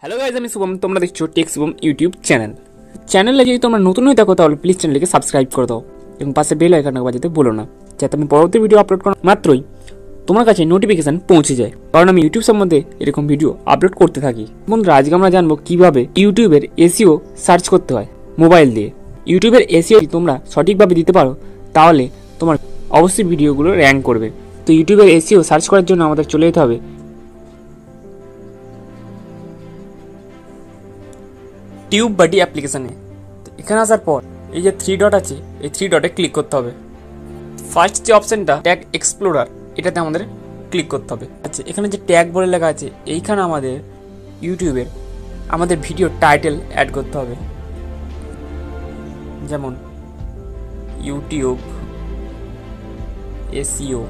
Hello guys, আমি শুভম। তোমরা দেখছো টেকশুভম ইউটিউব চ্যানেলে যদি তোমরা নতুন হয়ে থাকো তাহলে প্লিজ চ্যানেলকে সাবস্ক্রাইব করে দাও এবং পাশে বেল আইকনটা বাজাতে ভুলো না, যাতে আমি পরবর্তী ভিডিও আপলোড করা মাত্রই তোমার কাছে নোটিফিকেশন পৌঁছে যায়, কারণ আমি ইউটিউব সম্বন্ধে এরকম ভিডিও আপলোড করতে থাকি। বন্ধুরা, আজকে আমরা জানবো কিভাবে ইউটিউবের এসইও সার্চ করতে হয় মোবাইল দিয়ে। ইউটিউবের এসইও তোমরা সঠিকভাবে দিতে পারো তাহলে তোমার অবশ্যই ভিডিওগুলো র্যাঙ্ক করবে। তো ইউটিউবের এসইও সার্চ করার জন্য আমাদের চলে যেতে হবে টিউব বাডি অ্যাপ্লিকেশানে। এখানে আসার পর এই যে 3 ডট আছে, এই 3 ডটে ক্লিক করতে হবে। ফার্স্ট যে অপশানটা ট্যাগ এক্সপ্লোরার, এটাতে আমাদের ক্লিক করতে হবে। আচ্ছা, এখানে যে ট্যাগ বলে লেখা আছে, এইখানে আমাদের ইউটিউবের আমাদের ভিডিও টাইটেল অ্যাড করতে হবে। যেমন ইউটিউব এসইও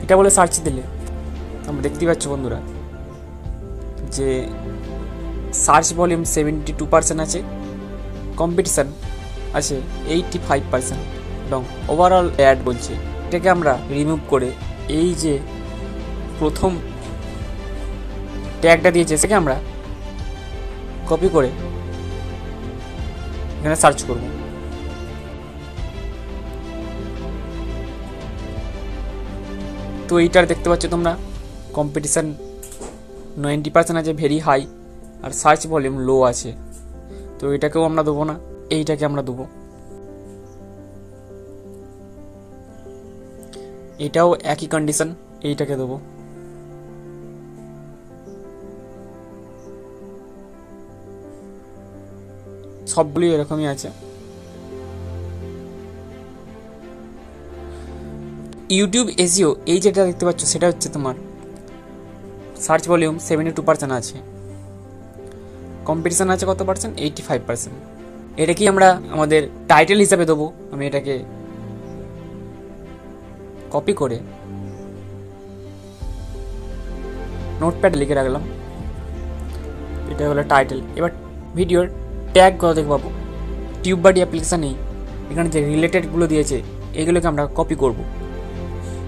এটা বলে সার্চ দিলে আমরা দেখতে পাচ্ছি বন্ধুরা যে সার্চ ভলিউম 72% আছে, কম্পিটিশান আছে 85% এবং ওভারঅল অ্যাড বলছে। এটাকে আমরা রিমুভ করে এই যে প্রথম ট্যাগটা দিয়েছে সেটাকে আমরা কপি করে এখানে সার্চ করব। তো এইটার দেখতে পাচ্ছ তোমরা কম্পিটিশান 90% আছে, ভেরি হাই, আর সার্চ ভলিউম লো আছে। তো এটাকেও আমরা দেবো না, এইটাকে আমরা দেবো। এটাও একই কন্ডিশন, এইটাকে দেবো। সবগুলি এরকমই আছে। ইউটিউব এসইও এই যেটা দেখতে পাচ্ছ সেটা হচ্ছে তোমার সার্চ ভলিউম 72% আছে, কম্পিটিশান আছে কত পার্সেন্ট? 85%। এটাকেই আমরা আমাদের টাইটেল হিসাবে দেবো। আমি এটাকে কপি করে নোটপ্যাডে লিখে রাখলাম, এটা হলো টাইটেল। এবার ভিডিওর ট্যাগ কত দেখতে পাবো? টিউব বাডি অ্যাপ্লিকেশানেই এখানে যে রিলেটেডগুলো দিয়েছে এগুলোকে আমরা কপি করব।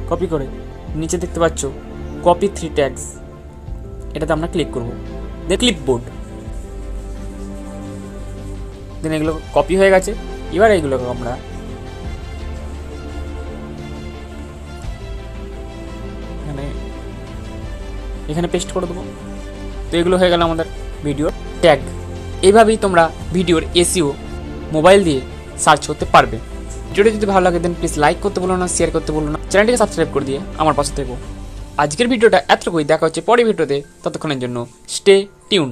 কপি করে নিচে দেখতে পাচ্ছ কপি 3 ট্যাগস, এটাতে আমরা ক্লিক করব। দেন ক্লিপবোর্ড, দেন এগুলো কপি হয়ে গেছে। এবার এইগুলোকে আমরা এখানে পেস্ট করে দেবো। তো এগুলো হয়ে গেল আমাদের ভিডিওর ট্যাগ। এইভাবেই তোমরা ভিডিওর এসইও মোবাইল দিয়ে সার্চ করতে পারবে। ভিডিওটা যদি ভালো লাগে দেন প্লিজ লাইক করতে বলো না, শেয়ার করতে বলো না, চ্যানেলটিকে সাবস্ক্রাইব করে দিয়ে আমার পাশে থেকো। আজকের ভিডিওটা এতটুকুই, দেখা হচ্ছে পরের ভিডিওতে। ততক্ষণের জন্য স্টে টিউন।